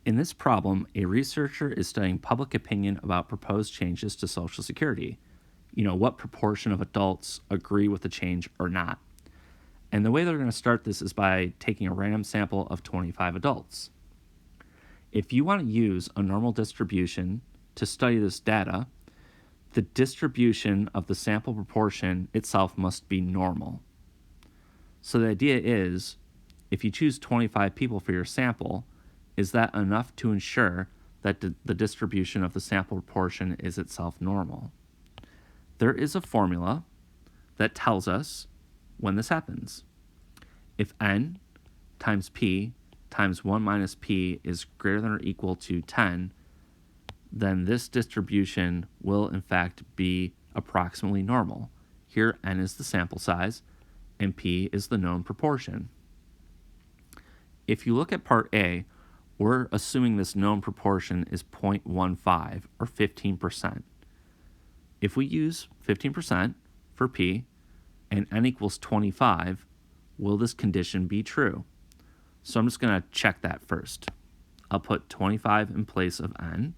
In this problem, a researcher is studying public opinion about proposed changes to Social Security. What proportion of adults agree with the change or not. And the way they're going to start this is by taking a random sample of 25 adults. If you want to use a normal distribution to study this data, the distribution of the sample proportion itself must be normal. So the idea is, if you choose 25 people for your sample, is that enough to ensure that the distribution of the sample proportion is itself normal? There is a formula that tells us when this happens. If n times p times 1 minus p is greater than or equal to 10, then this distribution will in fact be approximately normal. Here n is the sample size and p is the known proportion. If you look at part A, we're assuming this known proportion is 0.15 or 15%. If we use 15% for p and n equals 25, will this condition be true? So I'm just going to check that first. I'll put 25 in place of n.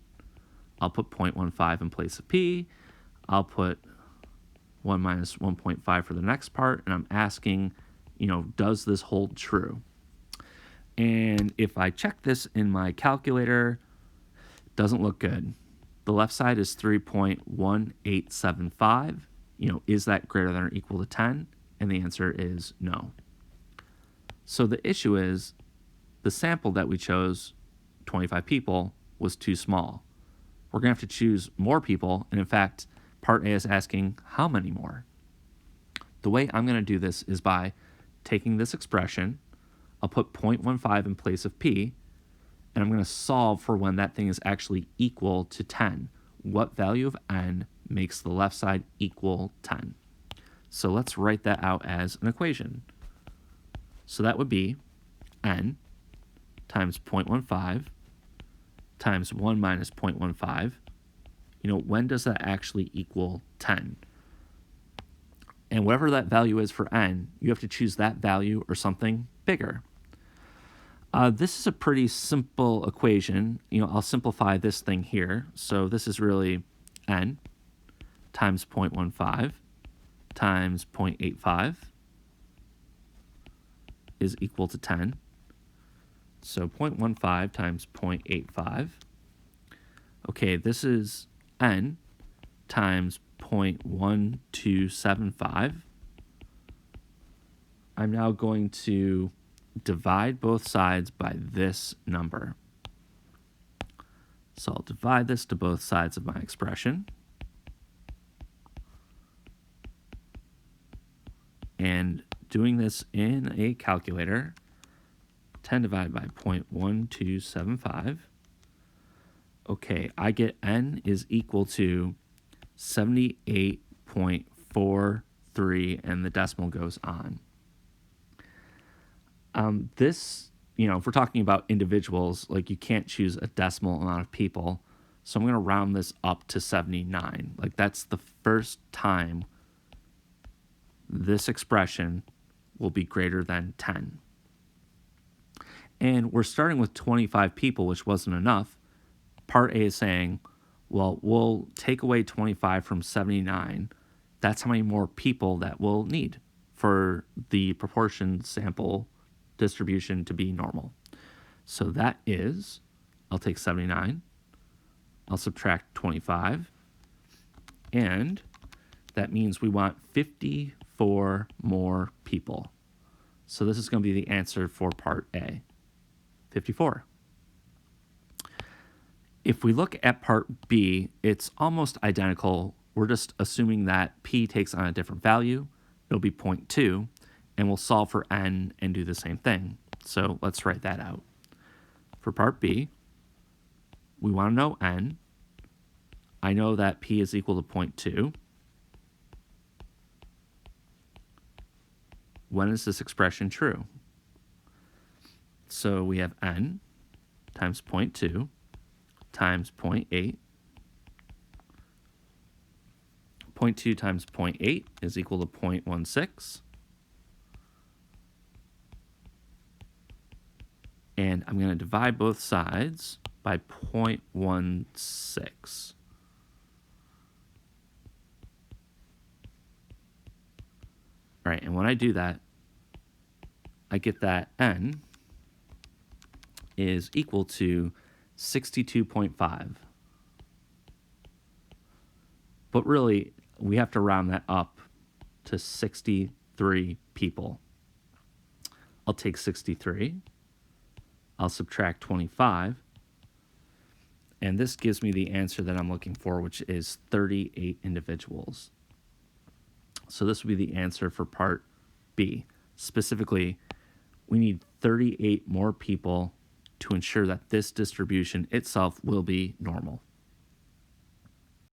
I'll put 0.15 in place of p. I'll put 1 minus 1.5 for the next part, and I'm asking, does this hold true? And if I check this in my calculator, it doesn't look good. The left side is 3.1875. Is that greater than or equal to 10? And the answer is no. So the issue is the sample that we chose, 25 people, was too small. We're going to have to choose more people, and in fact, part A is asking how many more. The way I'm going to do this is by taking this expression, I'll put 0.15 in place of p, and I'm going to solve for when that thing is actually equal to 10. What value of n makes the left side equal 10? So let's write that out as an equation. So that would be n times 0.15 times 1 minus 0.15. When does that actually equal 10? And whatever that value is for n, you have to choose that value or something bigger. This is a pretty simple equation. I'll simplify this thing here. So this is really n times 0.15 times 0.85 is equal to 10. So 0.15 times 0.85. Okay, this is n times 0.1275. I'm now going to divide both sides by this number. So I'll divide this to both sides of my expression. And doing this in a calculator, 10 divided by 0.1275. Okay, I get n is equal to 78.43, and the decimal goes on. If we're talking about individuals, you can't choose a decimal amount of people. So I'm going to round this up to 79. That's the first time this expression will be greater than 10. And we're starting with 25 people, which wasn't enough. Part A is saying, well, we'll take away 25 from 79. That's how many more people that we'll need for the proportion sample distribution to be normal. So that is, I'll take 79, I'll subtract 25, and that means we want 54 more people. So this is going to be the answer for part A, 54. If we look at part B, it's almost identical. We're just assuming that p takes on a different value. It'll be 0.2, and we'll solve for n and do the same thing. So let's write that out. For part B, we want to know n. I know that p is equal to 0.2. When is this expression true? So we have n times 0.2 times 0.8. 0.2 times 0.8 is equal to 0.16. And I'm going to divide both sides by 0.16. All right, and when I do that, I get that n is equal to 62.5. But really, we have to round that up to 63 people. I'll take 63. I'll subtract 25. And this gives me the answer that I'm looking for, which is 38 individuals. So this would be the answer for part B. Specifically, we need 38 more people to ensure that this distribution itself will be normal.